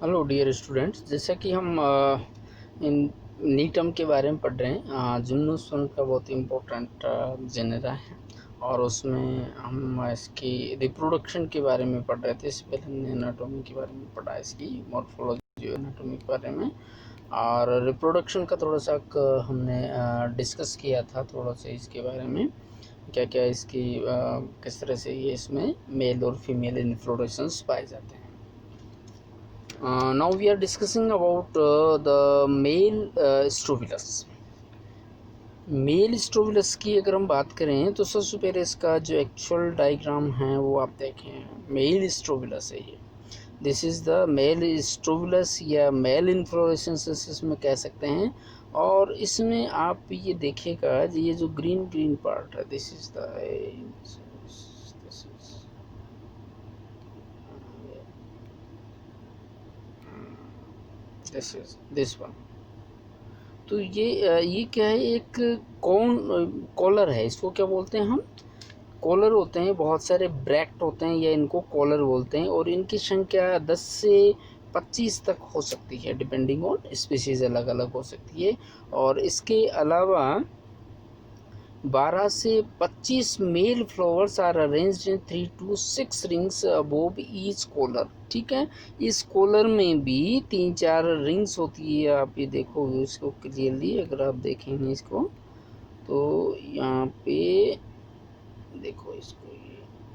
Hello dear students, जैसा कि हम इन नीटम के बारे में पढ़ रहे हैं। जिम्नोस्पर्म का बहुत इम्पोर्टेंट जेनेरा है और उसमें हम इसकी रिप्रोडक्शन के बारे में पढ़ रहे थे। इससे पहले हमने एनाटॉमी के बारे में पढ़ा, इसकी मॉर्फोलॉजी एनाटॉमी के बारे में, और रिप्रोडक्शन का थोड़ा सा हमने डिस्कस किया था थोड़ा सा इसके बारे में, क्या क्या इसकी किस तरह से ये इसमें मेल और फीमेल इन्फ्लोरेसेंस पाए जाते हैं। Now we are discussing about the male strobilus. Male strobilus की अगर हम बात करें तो सबसे पहले इसका जो एक्चुअल डायग्राम है वो आप देखें। मेल स्ट्रोबिलस है ये, this is the male strobilus या मेल इन्फ्लोरेसेंस इसमें कह सकते हैं। और इसमें आप ये देखिएगा, ये जो ग्रीन ग्रीन पार्ट है, this is the this one. तो ये क्या है, एक कॉलर है। इसको क्या बोलते हैं हम? कॉलर होते हैं, बहुत सारे ब्रैक्ट होते हैं या इनको कॉलर बोलते हैं, और इनकी संख्या 10 से 25 तक हो सकती है, डिपेंडिंग ऑन स्पीशीज़ अलग अलग हो सकती है। और इसके अलावा 12 से 25 male flowers are arranged in 3 to 6 rings above each collar. ठीक है, इस कॉलर में भी 3-4 रिंग्स होती है। आप ये देखो इसको क्लियरली, अगर आप देखेंगे इसको तो यहाँ पे देखो इसको,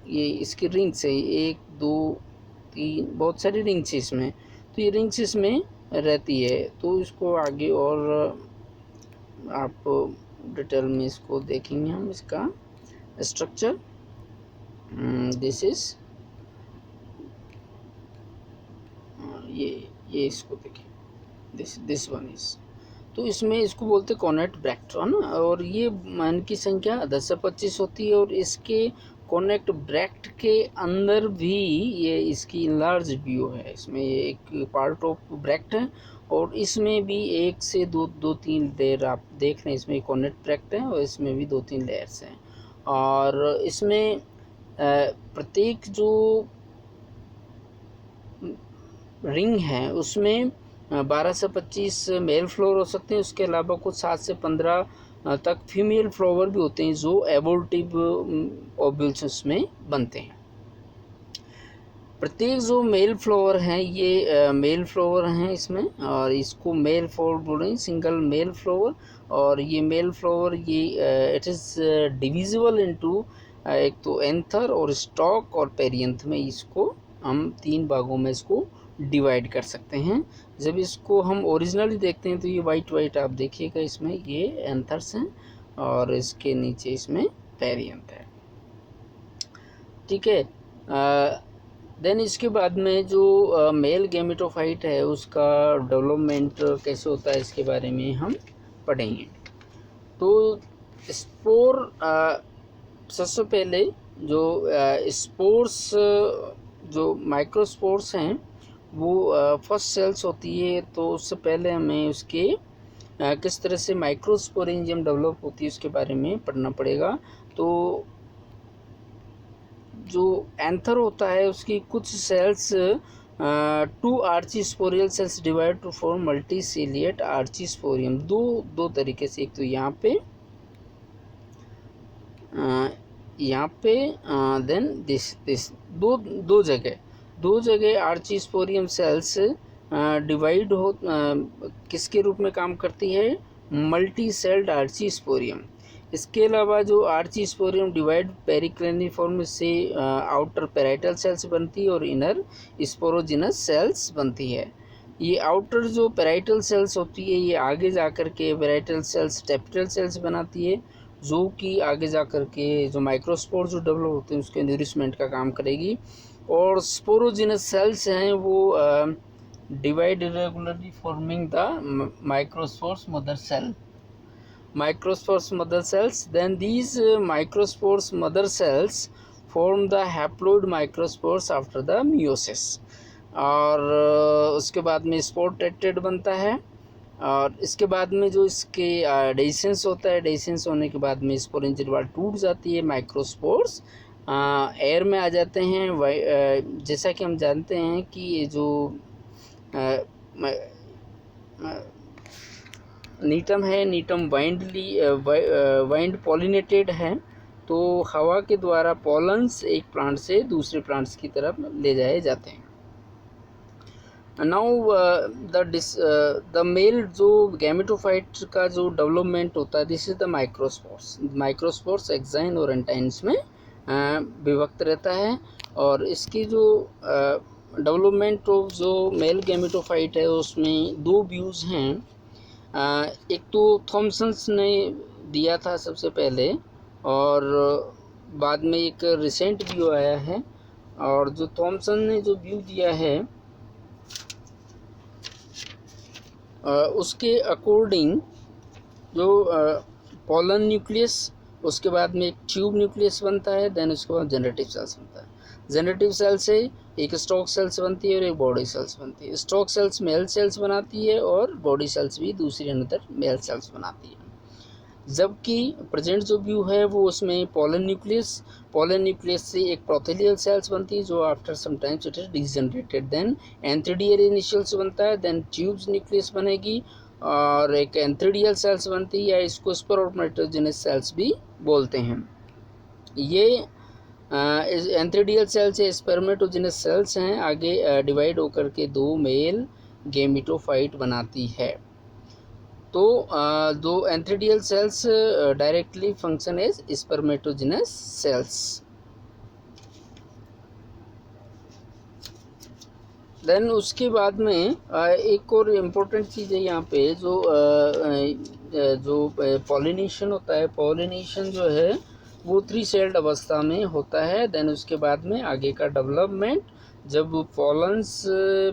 ये इसकी रिंग्स है, 1 2 3, बहुत सारी रिंग्स है इसमें। तो ये रिंग्स इसमें रहती है। तो इसको आगे और आप डिटेल में इसको देखेंगे हम, इसका स्ट्रक्चर। दिस इज ये इसको देखिए, दिस वन इज। तो इसमें इसको बोलते हैं कॉनेट ब्रैक्ट, है ना। और ये इनकी संख्या 10 से 25 होती है। और इसके कॉनेक्ट ब्रैक्ट के अंदर भी ये इसकी इनलार्ज व्यू है। इसमें ये एक पार्ट ऑफ ब्रैक्ट है, और इसमें भी 1 से 2-3 लेयर आप देख रहे हैं। इसमें कॉनेक्ट ब्रैक्ट है और इसमें भी 2-3 लेयर्स हैं। और इसमें प्रत्येक जो रिंग है उसमें 12 से 25 मेल फ्लावर हो सकते हैं। उसके अलावा कुछ 7 से 15 तक फीमेल फ्लावर भी होते हैं, जो एबोर्टिव ओव्यूल्स में बनते हैं। प्रत्येक जो मेल फ्लावर हैं ये मेल फ्लावर हैं इसमें, और इसको मेल फ्लावर बोल रहे हैं, सिंगल मेल फ्लावर। और ये मेल फ्लावर ये इट इज़ डिविजिबल इनटू, एक तो एंथर और स्टॉक और पेरियंथ में इसको हम 3 भागों में इसको डिवाइड कर सकते हैं। जब इसको हम ओरिजिनली देखते हैं तो ये वाइट वाइट आप देखिएगा, इसमें ये एंथर्स हैं और इसके नीचे इसमें पेरियंथ है। ठीक है, देन इसके बाद में जो मेल गैमेटोफाइट है उसका डेवलपमेंट कैसे होता है इसके बारे में हम पढ़ेंगे। तो स्पोर, सबसे पहले जो स्पोर्स, जो माइक्रोस्पोर्स हैं वो फर्स्ट सेल्स होती है। तो उससे पहले हमें उसके किस तरह से माइक्रोस्पोरेंजियम डेवलप होती है उसके बारे में पढ़ना पड़ेगा। तो जो एंथर होता है उसकी कुछ cells 2 archesporial cells divide to form multicellular archesporium. दो तरीके से, एक तो यहाँ पे देन दिस दो जगह आर्चीस्पोरियम सेल्स डिवाइड हो किसके रूप में काम करती है? Multicelled archesporium. इसके अलावा जो आर्चीस्पोरियम डिवाइड पेरिक्लेनिफॉर्म से आउटर पेराइटल सेल्स बनती है और इनर स्पोरोजिनस सेल्स बनती है। ये आउटर जो पेराइटल सेल्स होती है ये आगे जाकर के पेराइटल सेल्स टेपिटल सेल्स बनाती है, जो कि आगे जाकर के जो माइक्रोस्पोर जो डेवलप होते हैं उसके नरिशमेंट का काम करेगी। और स्पोरोजिनस सेल्स हैं वो divide irregularly forming the microspores mother cell, microspores mother cells. Then these microspores mother cells form the haploid microspores after the meiosis. और उसके बाद में स्पोर टेट्रेड बनता है। और इसके बाद में जो इसके डेसेंस होता है, डेसेंस होने के बाद में स्पोरेंजियल वाल टूट जाती है, माइक्रोस्पोर्स एयर में आ जाते हैं। जैसा कि हम जानते हैं कि ये जो नीटम है, नीटम वाइंड पॉलिनेटेड है, तो हवा के द्वारा पॉलन्स एक प्लांट से दूसरे प्लांट्स की तरफ ले जाए जाते हैं। नाउ द मेल जो गैमेटोफाइट का जो डेवलपमेंट होता है, this is the microspores. Microspores exine और एंटाइन्स में विभक्त रहता है, और इसकी जो डेवलपमेंट ऑफ जो मेल गैमेटोफाइट है उसमें दो व्यूज़ हैं। एक तो थॉमसन्स ने दिया था सबसे पहले, और बाद में एक रिसेंट व्यू आया है। और जो थॉमसन ने जो व्यू दिया है उसके अकॉर्डिंग जो पॉलन न्यूक्लियस, उसके बाद में एक ट्यूब न्यूक्लियस बनता है, देन उसके बाद जनरेटिव सेल्स बनता है। जनरेटिव सेल से एक स्टॉक सेल्स बनती है और एक बॉडी सेल्स बनती है। स्टॉक सेल्स मेल सेल्स बनाती है और बॉडी सेल्स भी दूसरी अनदर मेल सेल्स बनाती है। जबकि प्रेजेंट जो व्यू है वो उसमें पॉलन न्यूक्लियस से एक प्रोथेलियल सेल्स बनती है जो after some times it is degenerated, then antheridial initials बनता है, देन ट्यूब्स न्यूक्लियस बनेगी और एक एंथ्रीडियल सेल्स बनती है, या इसको स्पोरोमेटोजेनस सेल्स भी बोलते हैं। ये एंथ्रीडियल सेल्स या स्पर्मेटोजेनस सेल्स हैं, आगे डिवाइड होकर के दो मेल गेमिटोफाइट बनाती है। तो दो antheridial cells directly function as spermatogenous cells. Then उसके बाद में एक और इम्पोर्टेंट चीज़ है यहाँ पे, जो पॉलिनेशन होता है। पॉलिनेशन जो है वो 3 सेल्ड अवस्था में होता है। देन उसके बाद में आगे का डेवलपमेंट, जब पॉलन्स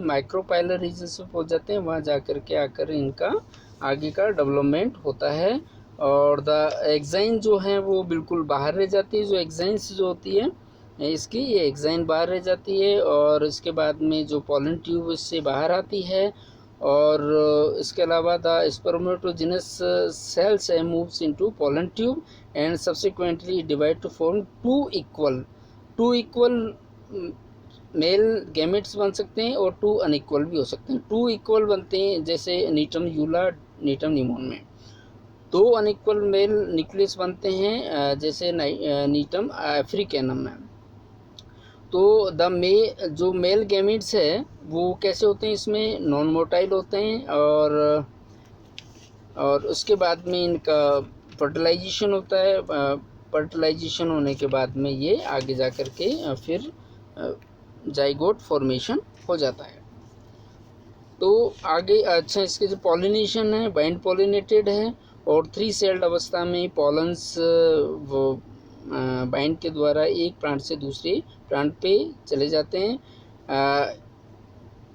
माइक्रोपाइलर रीजन से पहुँच जाते हैं वहाँ जाकर के आकर इनका आगे का डेवलपमेंट होता है। और द एक्साइन जो है वो बिल्कुल बाहर रह जाती है। जो एक्साइंस जो होती है इसकी, ये एक्साइन बाहर रह जाती है, और इसके बाद में जो पॉलन ट्यूब इससे बाहर आती है। और इसके अलावा the spermatogenous cells moves into pollen tube and subsequently divide to form two equal male gametes बन सकते हैं और 2 अनइक्वल भी हो सकते हैं। 2 इक्वल बनते हैं जैसे नीटम यूला, नीटम न्यूमोन में। 2 अनइक्वल मेल न्यूक्लियस बनते हैं जैसे नीटम अफ्रीकैनम में। तो जो मेल गैमेट्स है वो कैसे होते हैं, इसमें नॉन मोटाइल होते हैं, और उसके बाद में इनका फर्टिलाइजेशन होता है। फर्टिलाइजेशन होने के बाद में ये आगे जा कर के फिर जाइगोट फॉर्मेशन हो जाता है। तो आगे अच्छा, इसके जो पॉलिनेशन है बाइंड पॉलिनेटेड है, और 3 सेल्ड अवस्था में पॉलन्स वो बाइंड के द्वारा एक प्लांट से दूसरे प्लांट पे चले जाते हैं।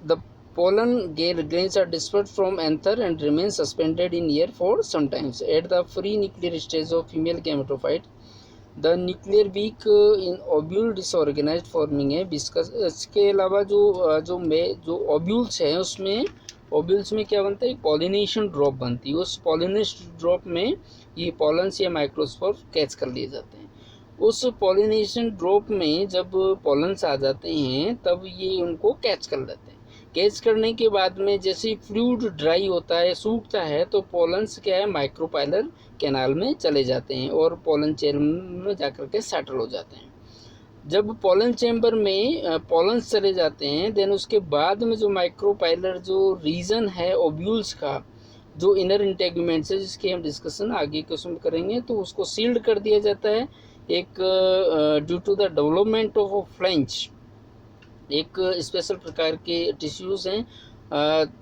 The pollen grains are dispersed from anther and remain suspended in air for some times. At the free nuclear stage of female gametophyte, the nuclear beak in ovule disorganized forming a viscous। इसके अलावा जो ovules है उसमें ovules में क्या बनता है, एक पॉलिनेशन ड्रॉप बनती है। उस पॉलिनेशन ड्रॉप में ये पॉलन्स या माइक्रोस्पोर कैच कर लिए जाते हैं। उस पॉलिनेशन ड्रॉप में जब पॉलन्स आ जाते हैं तब ये उनको कैच कर लेते हैं। कैच करने के बाद में जैसे फ्लूइड ड्राई होता है, सूखता है, तो पॉलन्स क्या है माइक्रोपाइलर कैनाल में चले जाते हैं और पोलन चैम्बर में जाकर के सेटल हो जाते हैं। जब पोलन चैम्बर में पोलन्स चले जाते हैं, देन उसके बाद में जो माइक्रोपाइलर जो रीजन है ओव्यूल्स का, जो इनर इंटेगुमेंट्स है जिसकी हम डिस्कशन आगे के उसमें करेंगे, तो उसको सील्ड कर दिया जाता है। एक due to the development of flange, एक स्पेशल प्रकार के टिश्यूज़ हैं,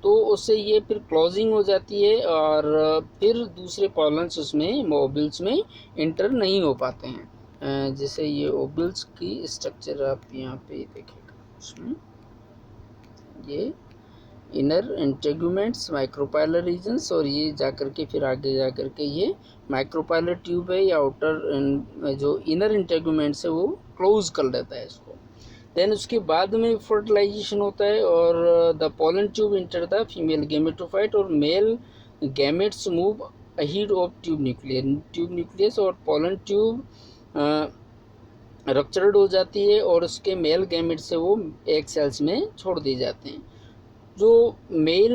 तो उससे ये फिर क्लोजिंग हो जाती है और फिर दूसरे पॉलन्स उसमें ओव्यूल्स में इंटर नहीं हो पाते हैं। जैसे ये ओव्यूल्स की स्ट्रक्चर आप यहाँ पे देखेगा, उसमें ये इनर इंटेगुमेंट्स, माइक्रोपाइलर रीजन्स, और ये जाकर के फिर आगे जाकर के ये माइक्रोपाइलर ट्यूब है या आउटर जो इनर इंटेगुमेंट्स है वो क्लोज कर लेता है इसको। देन उसके बाद में फर्टिलाइजेशन होता है और the pollen tube enter the female gametophyte और male gametes move ahead of tube nucleus और पोलन ट्यूब रप्चर्ड हो जाती है और उसके मेल गैमेट से वो एग सेल्स में छोड़ दिए जाते हैं। जो मेल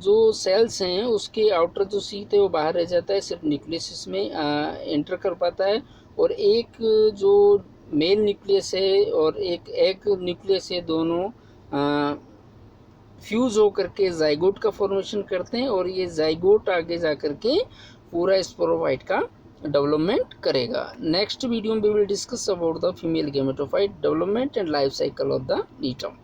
जो सेल्स हैं उसके आउटर जो शीट है वो बाहर रह जाता है, सिर्फ न्यूक्लियस इसमें एंटर कर पाता है, और एक जो मेल न्यूक्लियस है और एक एग न्यूक्लियस है, दोनों फ्यूज़ होकर के जाइगोट का फॉर्मेशन करते हैं, और ये जाइगोट आगे जा कर के पूरा स्पोरोफाइट का डेवलपमेंट करेगा। नेक्स्ट वीडियो में we will discuss about the female gametophyte development and life cycle of the नीटम।